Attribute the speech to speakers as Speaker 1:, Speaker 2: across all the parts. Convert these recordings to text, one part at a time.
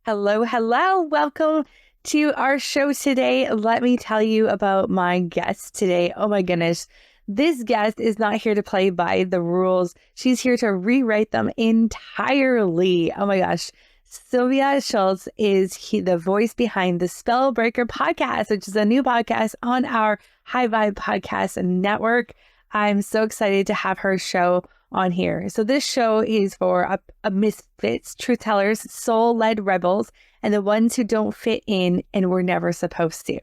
Speaker 1: Hello, hello. Welcome to our show today. Let me tell you about my guest today. Oh my goodness. This guest is not here to play by the rules. She's here to rewrite them entirely. Oh my gosh. Sylvia Schultz is the voice behind the Spellbreaker podcast, which is a new podcast on our High Vibe podcast network. I'm so excited to have her show on here. So this show is for a misfits, truth tellers, soul-led rebels, and the ones who don't fit in and were never supposed to.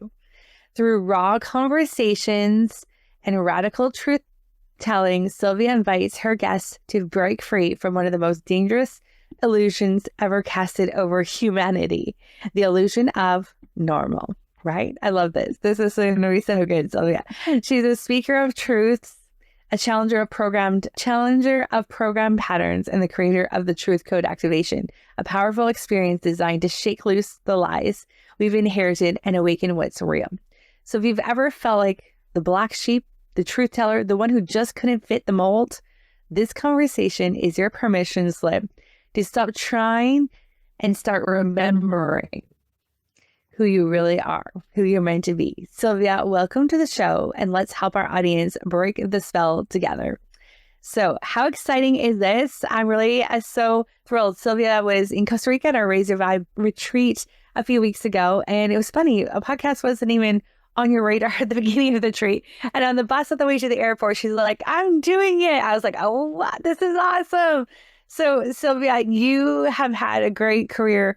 Speaker 1: Through raw conversations and radical truth telling, Sylvia invites her guests to break free from one of the most dangerous illusions ever casted over humanity, the illusion of normal, right? I love this. This is going to be so good, Sylvia. She's a speaker of truths, a challenger of program patterns, and the creator of the Truth Code Activation, a powerful experience designed to shake loose the lies we've inherited and awaken what's real. So if you've ever felt like the black sheep, the truth teller, the one who just couldn't fit the mold, this conversation is your permission slip to stop trying and start remembering who you really are, who you're meant to be. Sylvia, welcome to the show, and let's help our audience break the spell together. So how exciting is this? I'm really so thrilled. Sylvia was in Costa Rica at our Raise Your Vibe retreat a few weeks ago, and it was funny. A podcast wasn't even on your radar at the beginning of the retreat. And on the bus on the way to the airport, she's like, I'm doing it. I was like, oh, what? This is awesome. So Sylvia, you have had a great career,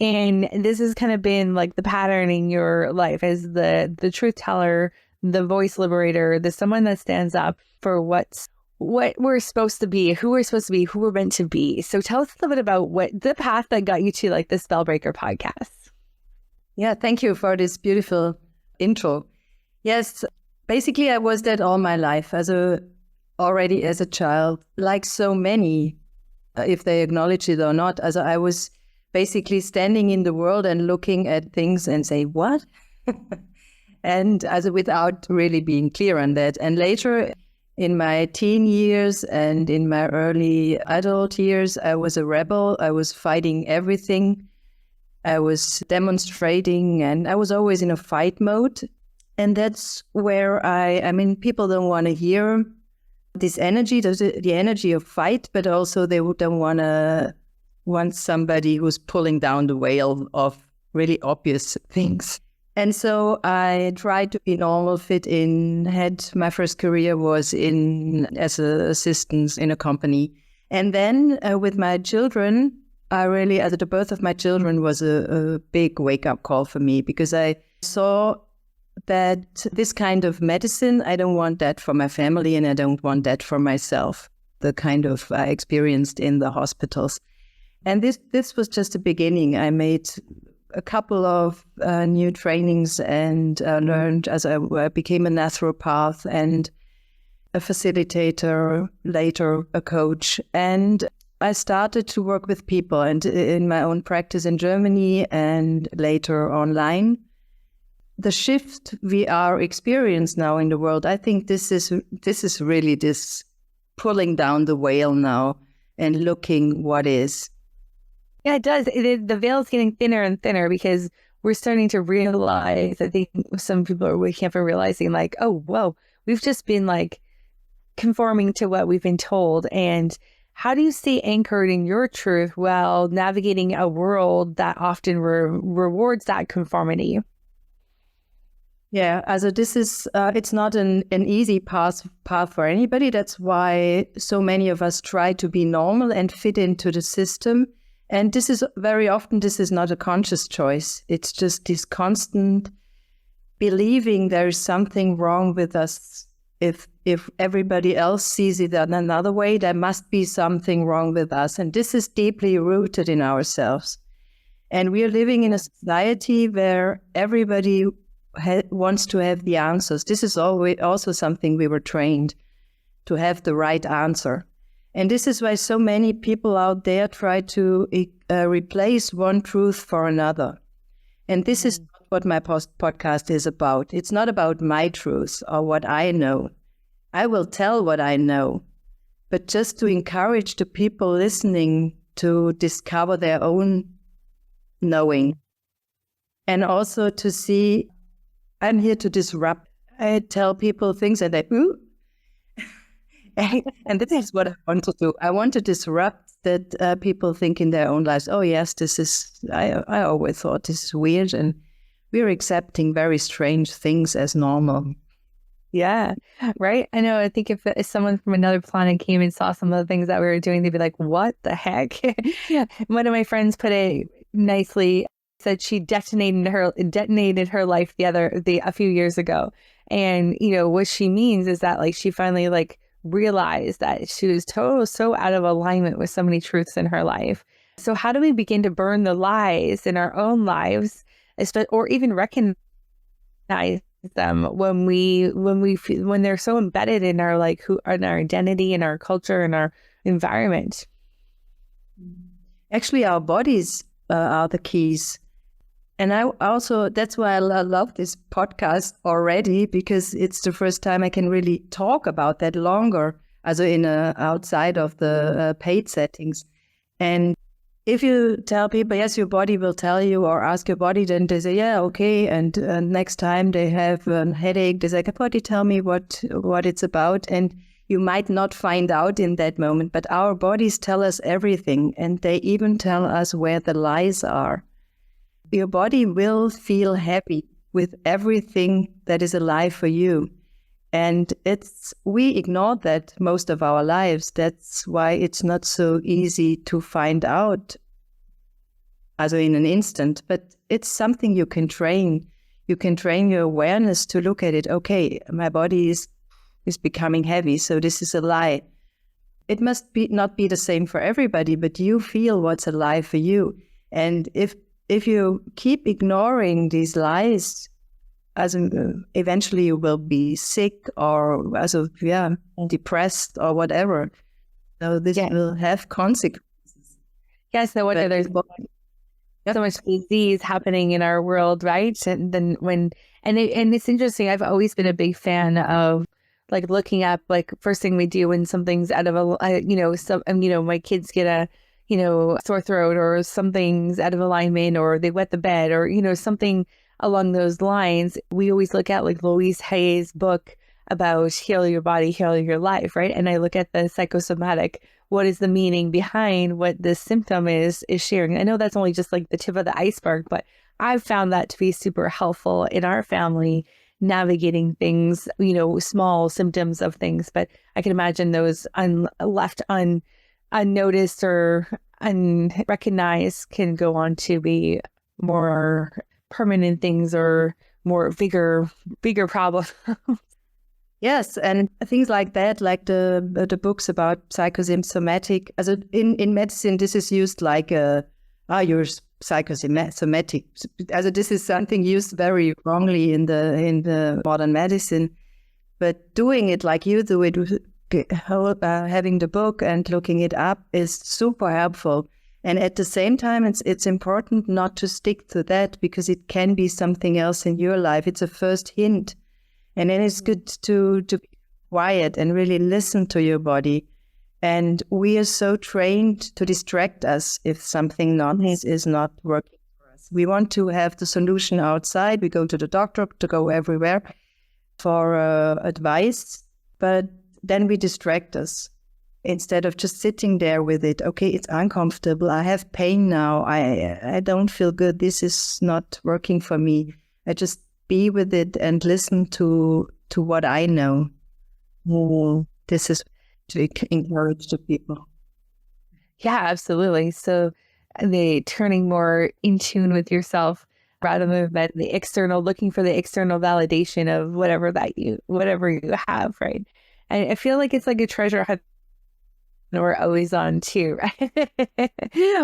Speaker 1: and this has kind of been like the pattern in your life as the truth teller, the voice liberator, the someone that stands up for what we're supposed to be, who we're supposed to be, who we're meant to be. So tell us a little bit about what the path that got you to like the Spellbreaker podcast.
Speaker 2: Yeah, thank you for this beautiful intro. Yes, basically I was that all my life already as a child, like so many, if they acknowledge it or not. As I was basically standing in the world and looking at things and say, what? And without really being clear on that. And later in my teen years and in my early adult years, I was a rebel. I was fighting everything. I was demonstrating, and I was always in a fight mode. And that's where people don't want to hear this energy, the energy of fight, but also they don't want somebody who's pulling down the whale of really obvious things. And so I tried to be normal, fit in. My first career was as an assistant in a company. And then with my children, the birth of my children was a big wake-up call for me, because I saw that this kind of medicine, I don't want that for my family, and I don't want that for myself, the kind of I experienced in the hospitals. And this was just a beginning. I made a couple of new trainings and learned as I became a naturopath and a facilitator, later a coach. And I started to work with people, and in my own practice in Germany and later online. The shift we are experiencing now in the world, I think this is really this pulling down the veil now and looking what is.
Speaker 1: Yeah, it does. The veil is getting thinner and thinner, because we're starting to realize, I think some people are waking up and realizing like, oh, whoa, we've just been like conforming to what we've been told. And how do you stay anchored in your truth while navigating a world that often rewards that conformity?
Speaker 2: Yeah, this is, it's not an easy path for anybody. That's why so many of us try to be normal and fit into the system. And this is very often, this is not a conscious choice. It's just this constant believing there is something wrong with us. If everybody else sees it in another way, there must be something wrong with us. And this is deeply rooted in ourselves. And we are living in a society where everybody wants to have the answers. This is also something we were trained to have the right answer. And this is why so many people out there try to replace one truth for another. And this is what my podcast is about. It's not about my truth or what I know. I will tell what I know, but just to encourage the people listening to discover their own knowing. And also to see, I'm here to disrupt. I tell people things and they, ooh. And this is what I want to do. I want to disrupt that people think in their own lives, oh yes, this is, I always thought this is weird. And we're accepting very strange things as normal.
Speaker 1: Yeah, right. I know. I think if someone from another planet came and saw some of the things that we were doing, they'd be like, what the heck? One of my friends put it nicely, said she detonated her life a few years ago. And, you know, what she means is that like she finally like realized that she was so out of alignment with so many truths in her life. So how do we begin to burn the lies in our own lives, or even recognize them when they're so embedded in our in our identity, in our culture, in our environment?
Speaker 2: Actually, our bodies are the keys. And I also, that's why I love this podcast already, because it's the first time I can really talk about that longer, also outside of the paid settings. And if you tell people, yes, your body will tell you, or ask your body, then they say, yeah, okay. And next time they have a headache, they say, body, tell me what it's about. And you might not find out in that moment, but our bodies tell us everything. And they even tell us where the lies are. Your body will feel happy with everything that is alive for you. And we ignore that most of our lives. That's why it's not so easy to find out, also in an instant, but it's something you can train. You can train your awareness to look at it. Okay, my body is becoming heavy, so this is a lie. It must not be the same for everybody, but you feel what's alive for you. And if you keep ignoring these lies, eventually you will be sick or depressed or whatever. So this will have consequences.
Speaker 1: Yes, no wonder there's so much disease happening in our world, right? And then it's interesting. I've always been a big fan of like looking up, like first thing we do when something's out of my kids get a sore throat or something's out of alignment or they wet the bed or something along those lines. We always look at like Louise Hay's book about heal your body, heal your life, right? And I look at the psychosomatic. What is the meaning behind what this symptom is sharing? I know that's only just like the tip of the iceberg, but I've found that to be super helpful in our family, navigating things, small symptoms of things. But I can imagine those left unnoticed or unrecognized can go on to be more permanent things or more bigger problems.
Speaker 2: Yes, and things like that, like the books about psychosomatic. As in medicine, this is used like you're psychosomatic. As this is something used very wrongly in the modern medicine. But doing it like you do it, having the book and looking it up is super helpful. And at the same time, it's important not to stick to that because it can be something else in your life. It's a first hint. And then it's good to be quiet and really listen to your body. And we are so trained to distract us if something is not working for us. We want to have the solution outside. We go to the doctor, to go everywhere for advice, but then we distract us. Instead of just sitting there with it, okay, it's uncomfortable. I have pain now. I don't feel good. This is not working for me. I just be with it and listen to what I know. This is to encourage the people.
Speaker 1: Yeah, absolutely. So the turning more in tune with yourself rather than the external, looking for the external validation of whatever you have, right? And I feel like it's like a treasure hunt we're always on too, right?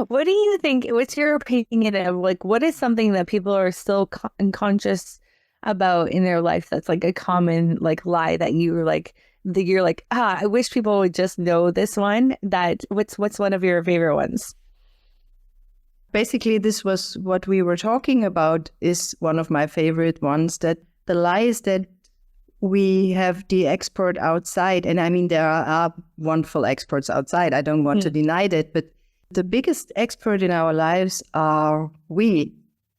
Speaker 1: What do you think? What's your opinion of like what is something that people are still unconscious about in their life that's like a common like lie that you're like I wish people would just know this one. What's one of your favorite ones?
Speaker 2: Basically, this was what we were talking about, is one of my favorite ones, that the lie is that we have the expert outside. And I mean, there are wonderful experts outside. I don't want to deny that, but the biggest expert in our lives are we.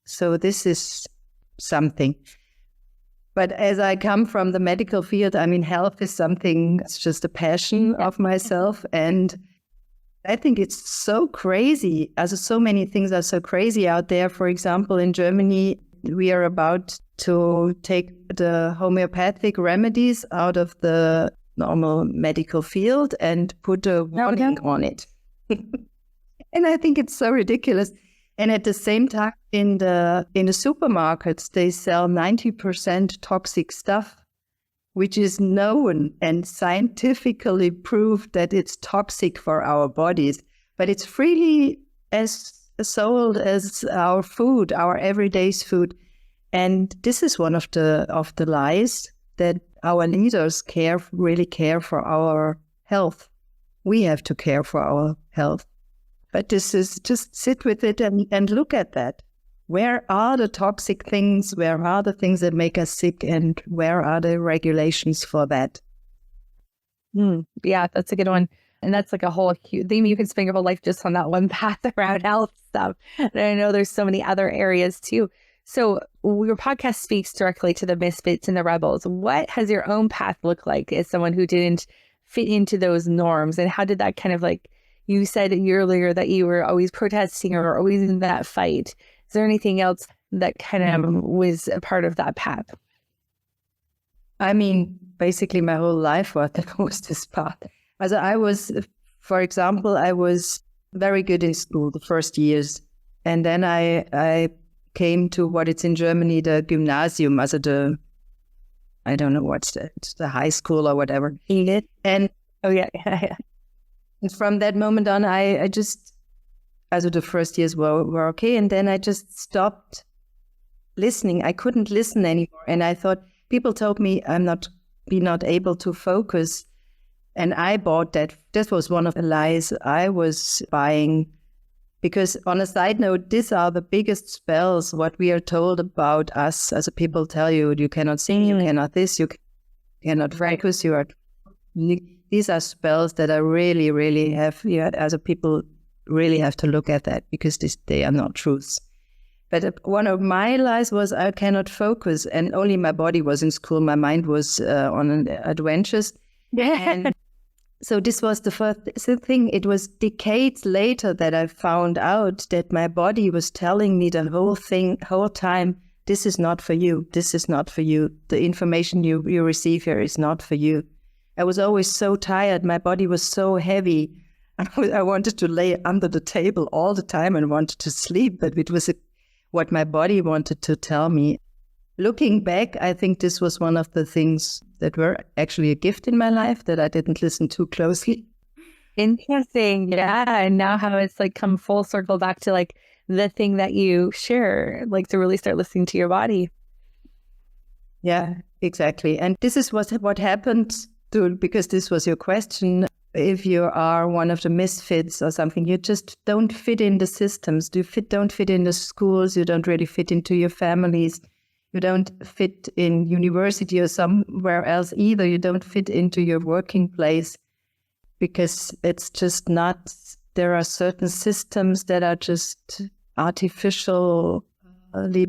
Speaker 2: So this is something. But as I come from the medical field, I mean, health is something, it's just a passion of myself. And I think it's so crazy. As so many things are so crazy out there. For example, in Germany, we are about to take the homeopathic remedies out of the normal medical field and put a warning on it. And I think it's so ridiculous. And at the same time, in the supermarkets, they sell 90% toxic stuff, which is known and scientifically proved that it's toxic for our bodies. But it's freely as sold as our food, our everyday food. And this is one of the lies, that our leaders really care for our health. We have to care for our health. But this is just sit with it and look at that. Where are the toxic things? Where are the things that make us sick? And where are the regulations for that?
Speaker 1: Yeah, that's a good one. And that's like a whole huge theme. You can spend your whole life just on that one path around health stuff. And I know there's so many other areas too. So your podcast speaks directly to the misfits and the rebels. What has your own path looked like as someone who didn't fit into those norms? And how did that kind of like, you said earlier that you were always protesting or always in that fight. Is there anything else that kind of was a part of that path?
Speaker 2: I mean, basically my whole life was this path. As I was, for example, I was very good in school the first years. And then I came to what it's in Germany, the Gymnasium, also I don't know what's the high school or whatever. And
Speaker 1: oh yeah.
Speaker 2: And from that moment on, I just, also the first years were okay. And then I just stopped listening. I couldn't listen anymore. And I thought, people told me I'm not able to focus. And I bought that. This was one of the lies I was buying. Because on a side note, these are the biggest spells, what we are told about us. As people tell you, you cannot sing, you cannot this, you cannot focus, you are... These are spells that I really, really have, as a people really have to look at that, because they are not truths. But one of my lies was I cannot focus, and only my body was in school. My mind was on adventures. And so this was the first thing. It was decades later that I found out that my body was telling me the whole time, this is not for you. This is not for you. The information you receive here is not for you. I was always so tired. My body was so heavy. I wanted to lay under the table all the time and wanted to sleep, but it was what my body wanted to tell me. Looking back, I think this was one of the things that were actually a gift in my life, that I didn't listen too closely.
Speaker 1: Interesting. Yeah. And now how it's like come full circle back to like the thing that you share, like to really start listening to your body.
Speaker 2: Yeah, exactly. And this is what happened because this was your question. If you are one of the misfits or something, you just don't fit in the systems. You don't fit in the schools. You don't really fit into your families. You don't fit in university or somewhere else either. You don't fit into your working place, because it's just not, there are certain systems that are just artificially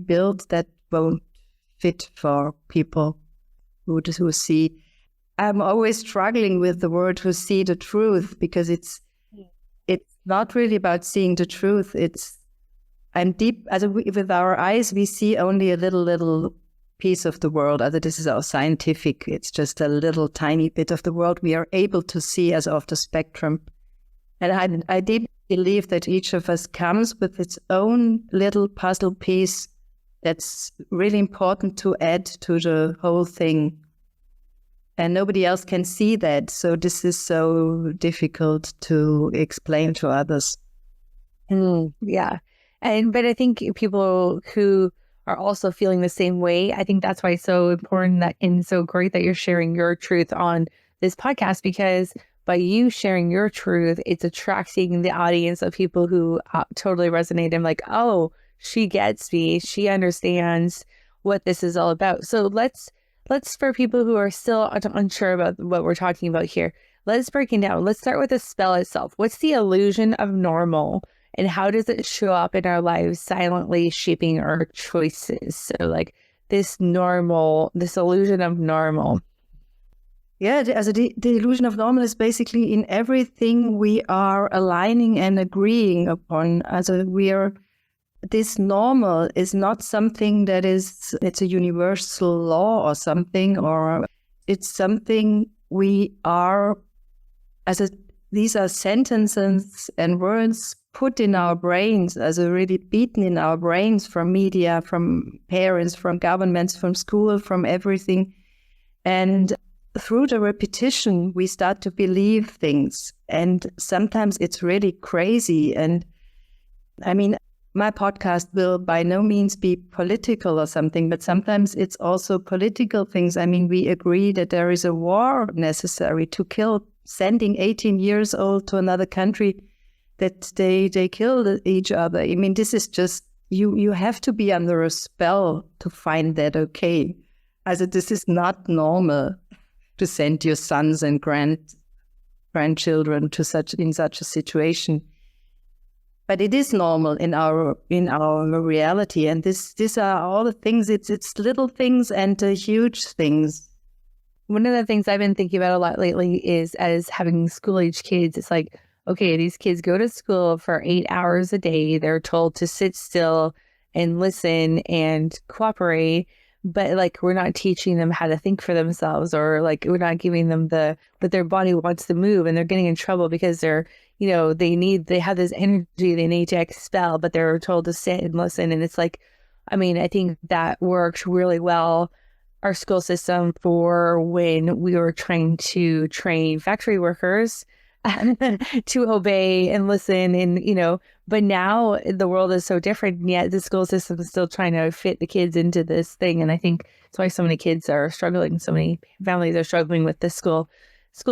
Speaker 2: built that won't fit for people who see. I'm always struggling with the word "who see the truth," because it's not really about seeing the truth. I'm deep, with our eyes, we see only a little piece of the world. This is our scientific. It's just a little tiny bit of the world we are able to see as of the spectrum. And I deeply believe that each of us comes with its own little puzzle piece that's really important to add to the whole thing. And nobody else can see that. So this is so difficult to explain to others.
Speaker 1: Yeah. But I think people who are also feeling the same way, I think that's why it's so important and so great that you're sharing your truth on this podcast, because by you sharing your truth, it's attracting the audience of people who totally resonate and like, oh, she gets me. She understands what this is all about. So let's for people who are still unsure about what we're talking about here, let's break it down. Let's start with the spell itself. What's the illusion of normal, and how does it show up in our lives, silently shaping our choices? So like this illusion of normal.
Speaker 2: Yeah, the illusion of normal is basically in everything we are aligning and agreeing upon. This normal is not something that it's a universal law or something, or it's something we are, these are sentences and words put in our brains, really beaten in our brains from media, from parents, from governments, from school, from everything. And through the repetition, we start to believe things. And sometimes it's really crazy. And I mean, my podcast will by no means be political or something, but sometimes it's also political things. I mean, we agree that there is a war necessary to kill, sending 18 years old to another country, that they kill each other. I mean, this is just, you have to be under a spell to find that okay. This is not normal to send your sons and grandchildren in such a situation. But it is normal in our reality, and these are all the things. It's little things and huge things.
Speaker 1: One of the things I've been thinking about a lot lately is, as having school-age kids, it's like, okay, these kids go to school for 8 hours a day. They're told to sit still and listen and cooperate. But like, we're not teaching them how to think for themselves, or like, we're not giving them that their body wants to move, and they're getting in trouble because they're, they have this energy they need to expel, but they're told to sit and listen. And it's like, I mean, I think that worked really well, our school system, for when we were trying to train factory workers to obey and listen, and but now the world is so different, and yet the school system is still trying to fit the kids into this thing. And I think that's why so many kids are struggling, so many families are struggling with the school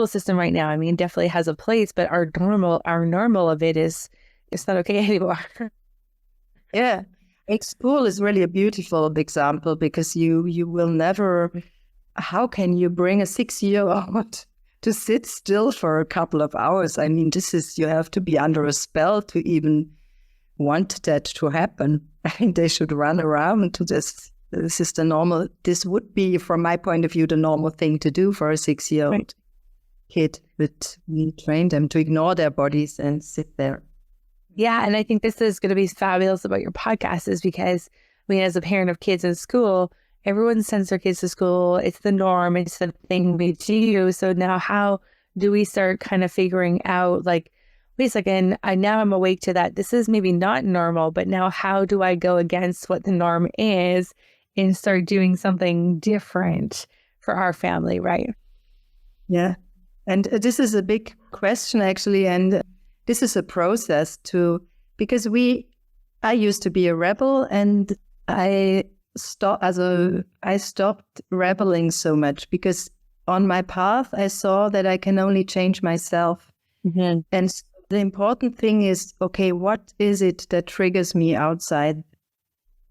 Speaker 1: system right now. I mean, it definitely has a place, but our normal of it it's not okay anymore.
Speaker 2: Yeah, school is really a beautiful example, because you will never, how can you bring a 6-year-old to sit still for a couple of hours? I mean, you have to be under a spell to even want that to happen. I mean, they should run around to this. This is the normal, this would be, from my point of view, the normal thing to do for a 6-year-old kid. But we train them to ignore their bodies and sit there.
Speaker 1: Yeah, and I think this is going to be fabulous about your podcast, is because, I mean, as a parent of kids in school, everyone sends their kids to school. It's the norm. It's the thing we do. So now how do we start kind of figuring out, like, wait a second, now I'm awake to that. This is maybe not normal, but now how do I go against what the norm is and start doing something different for our family, right?
Speaker 2: Yeah. And this is a big question, actually. And this is a process because I used to be a rebel, and I stopped rebelling so much, because on my path, I saw that I can only change myself.
Speaker 1: Mm-hmm.
Speaker 2: And the important thing is, okay, what is it that triggers me outside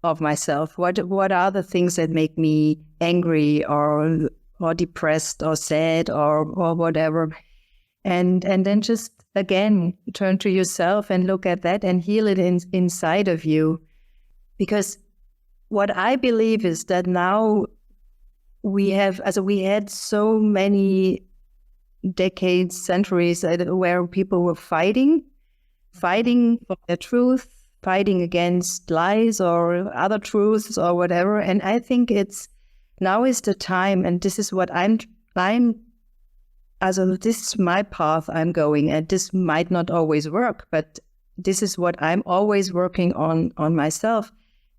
Speaker 2: of myself? What are the things that make me angry or depressed or sad or whatever? And then just, again, turn to yourself and look at that and heal it inside of you. Because what I believe is that now we had so many decades, centuries where people were fighting for their truth, fighting against lies or other truths or whatever. And I think now is the time, and this is what this is my path I'm going, and this might not always work, but this is what I'm always working on myself.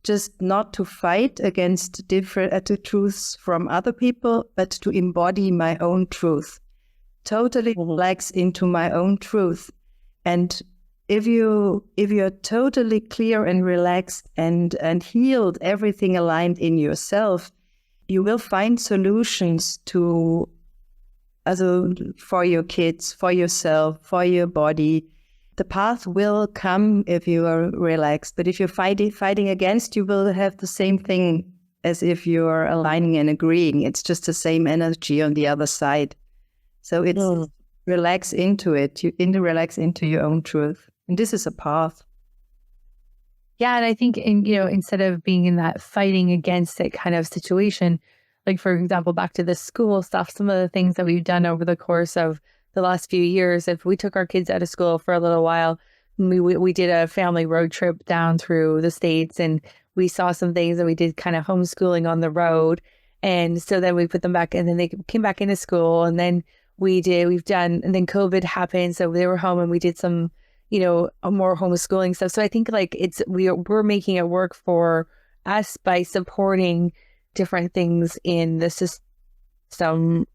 Speaker 2: Just not to fight against different truths from other people, but to embody my own truth. Totally relax into my own truth. And if you're totally clear and relaxed and healed, everything aligned in yourself, you will find solutions for your kids, for yourself, for your body. The path will come if you are relaxed. But if you're fighting against, you will have the same thing as if you're aligning and agreeing. It's just the same energy on the other side. So relax into it. You relax into your own truth. And this is a path.
Speaker 1: Yeah. And I think instead of being in that fighting against it kind of situation, like for example, back to the school stuff, some of the things that we've done over the course of the last few years, if we took our kids out of school for a little while, we did a family road trip down through the States, and we saw some things, and we did kind of homeschooling on the road. And so then we put them back, and then they came back into school, and then and then COVID happened. So they were home, and we did some, more homeschooling stuff. So I think like we're making it work for us by supporting different things in the system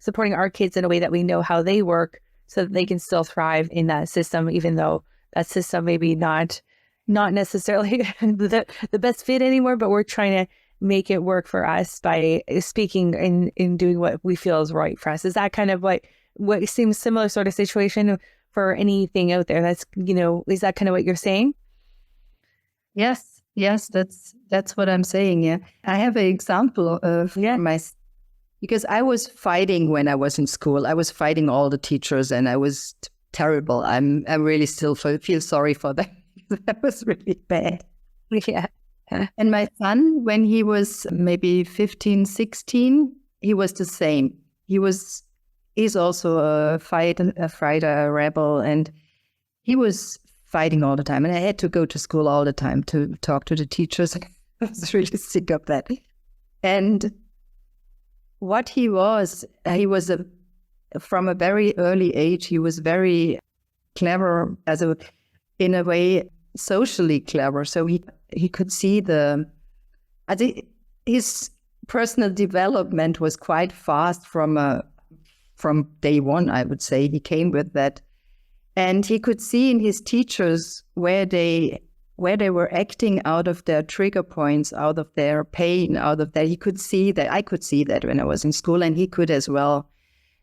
Speaker 1: supporting our kids in a way that we know how they work so that they can still thrive in that system, even though that system maybe not necessarily the best fit anymore, but we're trying to make it work for us by speaking and doing what we feel is right for us. Is that kind of what seems similar sort of situation for anything out there? That's, is that kind of what you're saying?
Speaker 2: Yes, that's what I'm saying. Yeah. I have an example of because I was fighting when I was in school. I was fighting all the teachers, and I was terrible. I really still feel sorry for them. That was really bad.
Speaker 1: Yeah.
Speaker 2: And my son, when he was maybe 15, 16, he was the same. He's also a fighter, a rebel, and he was fighting all the time. And I had to go to school all the time to talk to the teachers. I was really sick of that. And what he was from a very early age, he was very clever, in a way, socially clever. So he could see I think his personal development was quite fast from day one, I would say. He came with that. And he could see in his teachers where they were acting out of their trigger points, out of their pain, out of that. He could see that. I could see that when I was in school, and he could as well.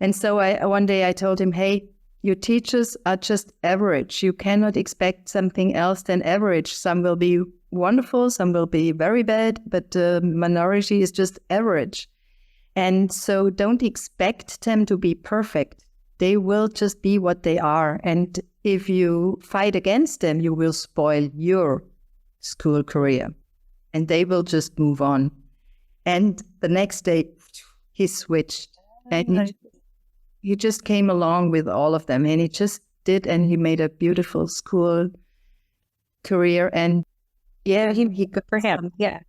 Speaker 2: And so one day I told him, hey, your teachers are just average. You cannot expect something else than average. Some will be wonderful, some will be very bad, but the minority is just average. And so don't expect them to be perfect. They will just be what they are. And if you fight against them, you will spoil your school career, and they will just move on. And the next day, he switched, and he just came along with all of them, and he just did, and he made a beautiful school career. And yeah, he good
Speaker 1: for him. Yeah.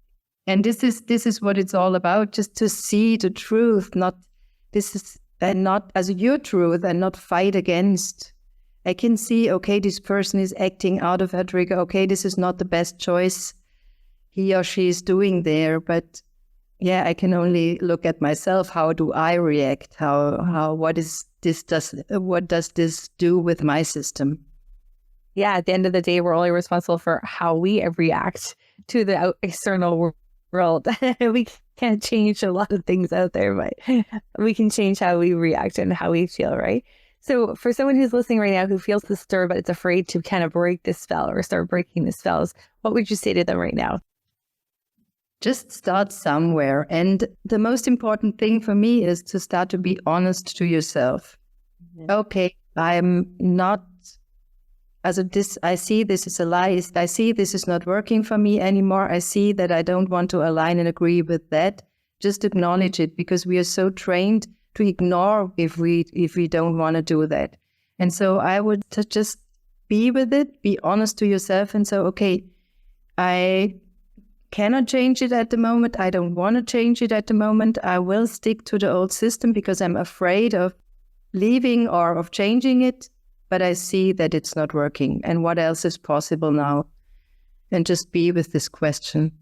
Speaker 2: And this is what it's all about, just to see the truth, not as your truth, and not fight against. I can see, okay, this person is acting out of her trigger. Okay, this is not the best choice he or she is doing there. But yeah, I can only look at myself. How do I react? What does this do with my system?
Speaker 1: Yeah, at the end of the day, we're only responsible for how we react to the external world. We can't change a lot of things out there, but we can change how we react and how we feel, right? So for someone who's listening right now who feels the stir but is afraid to kind of break the spell or start breaking the spells, what would you say to them right now?
Speaker 2: Just start somewhere. And the most important thing for me is to start to be honest to yourself. Mm-hmm. Okay, I'm not, I see this is a lie. I see this is not working for me anymore. I see that I don't want to align and agree with that. Just acknowledge it, because we are so trained to ignore if we don't want to do that. And so I would just be with it, be honest to yourself, and say, okay, I cannot change it at the moment. I don't want to change it at the moment. I will stick to the old system because I'm afraid of leaving or of changing it, but I see that it's not working. And what else is possible now? And just be with this question.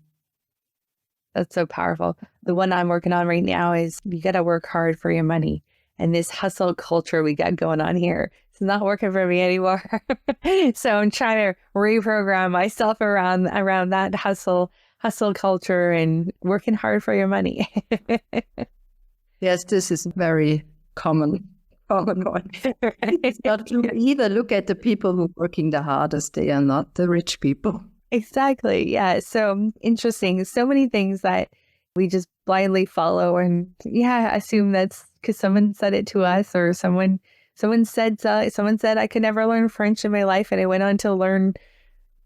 Speaker 1: That's so powerful. The one I'm working on right now is you got to work hard for your money. And this hustle culture we got going on here, it's not working for me anymore. So I'm trying to reprogram myself around that hustle culture and working hard for your money.
Speaker 2: Yes, this is very common one. It's not true. Either look at the people who are working the hardest. They are not the rich people.
Speaker 1: Exactly. Yeah. So interesting. So many things that we just blindly follow and assume that's because someone said it to us, or someone said I could never learn French in my life, and I went on to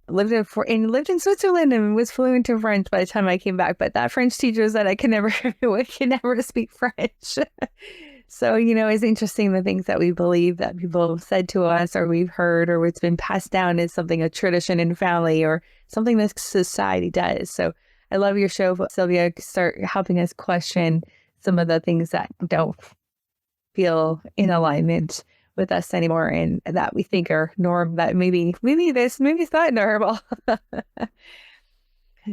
Speaker 1: lived in Switzerland and was fluent in French by the time I came back. But that French teacher said I could never speak French. So, it's interesting the things that we believe that people have said to us, or we've heard, or it's been passed down as something, a tradition in family, or something that society does. So I love your show, Sylvia. Start helping us question some of the things that don't feel in alignment with us anymore, and that we think are norm, that maybe it's not normal.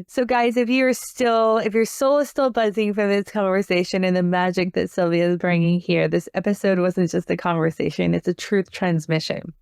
Speaker 1: So guys, if your soul is still buzzing from this conversation and the magic that Sylvia is bringing here, this episode wasn't just a conversation, it's a truth transmission.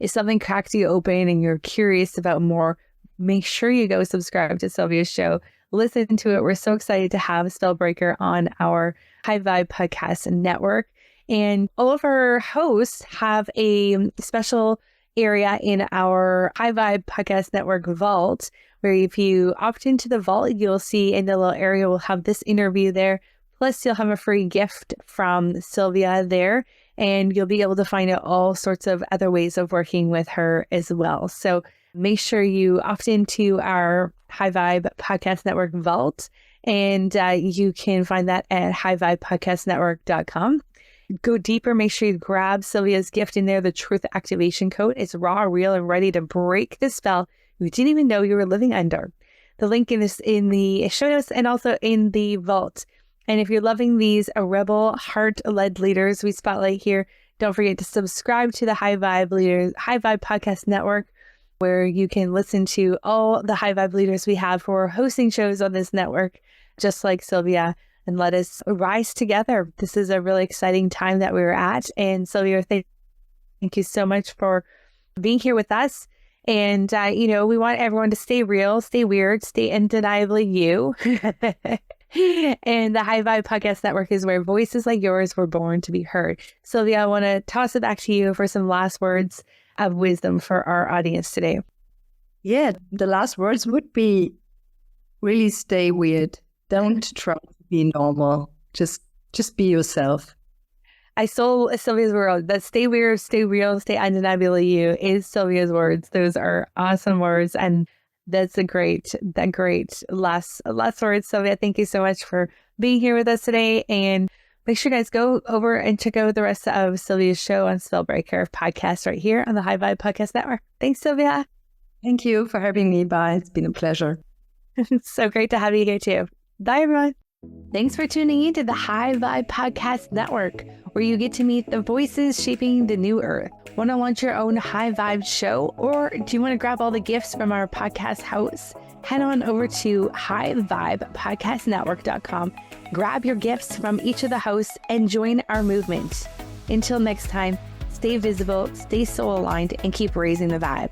Speaker 1: If something cracked you open and you're curious about more, make sure you go subscribe to Sylvia's show. Listen to it. We're so excited to have Spellbreaker on our High Vibe Podcast Network. And all of our hosts have a special area in our High Vibe Podcast Network vault, where if you opt into the vault, you'll see in the little area, we'll have this interview there. Plus, you'll have a free gift from Sylvia there, and you'll be able to find out all sorts of other ways of working with her as well. So make sure you opt into our High Vibe Podcast Network vault, and you can find that at highvibepodcastnetwork.com. Go deeper, make sure you grab Sylvia's gift in there, the Truth Activation Code. It's raw, real, and ready to break the spell you didn't even know you were living under. The link in the show notes and also in the vault. And if you're loving these rebel heart-led leaders we spotlight here, don't forget to subscribe to the High Vibe Podcast Network, where you can listen to all the High Vibe leaders we have who are hosting shows on this network, just like Sylvia, and let us rise together. This is a really exciting time that we're at. And Sylvia, thank you so much for being here with us. And, we want everyone to stay real, stay weird, stay undeniably you. And the High Vibe Podcast Network is where voices like yours were born to be heard. Sylvia, I want to toss it back to you for some last words of wisdom for our audience today.
Speaker 2: Yeah, the last words would be really stay weird. Don't try to be normal. Just be yourself.
Speaker 1: I stole Sylvia's word. That stay weird, stay real, stay undeniably you is Sylvia's words. Those are awesome words. And that's a great last words. Sylvia, thank you so much for being here with us today. And make sure you guys go over and check out the rest of Sylvia's show on Spellbreaker podcast right here on the High Vibe Podcast Network. Thanks, Sylvia.
Speaker 2: Thank you for having me. Bye. It's been a pleasure.
Speaker 1: It's so great to have you here too. Bye, everyone. Thanks for tuning in to the High Vibe Podcast Network, where you get to meet the voices shaping the new earth. Want to launch your own High Vibe show, or do you want to grab all the gifts from our podcast hosts? Head on over to highvibepodcastnetwork.com, grab your gifts from each of the hosts, and join our movement. Until next time, stay visible, stay soul aligned, and keep raising the vibe.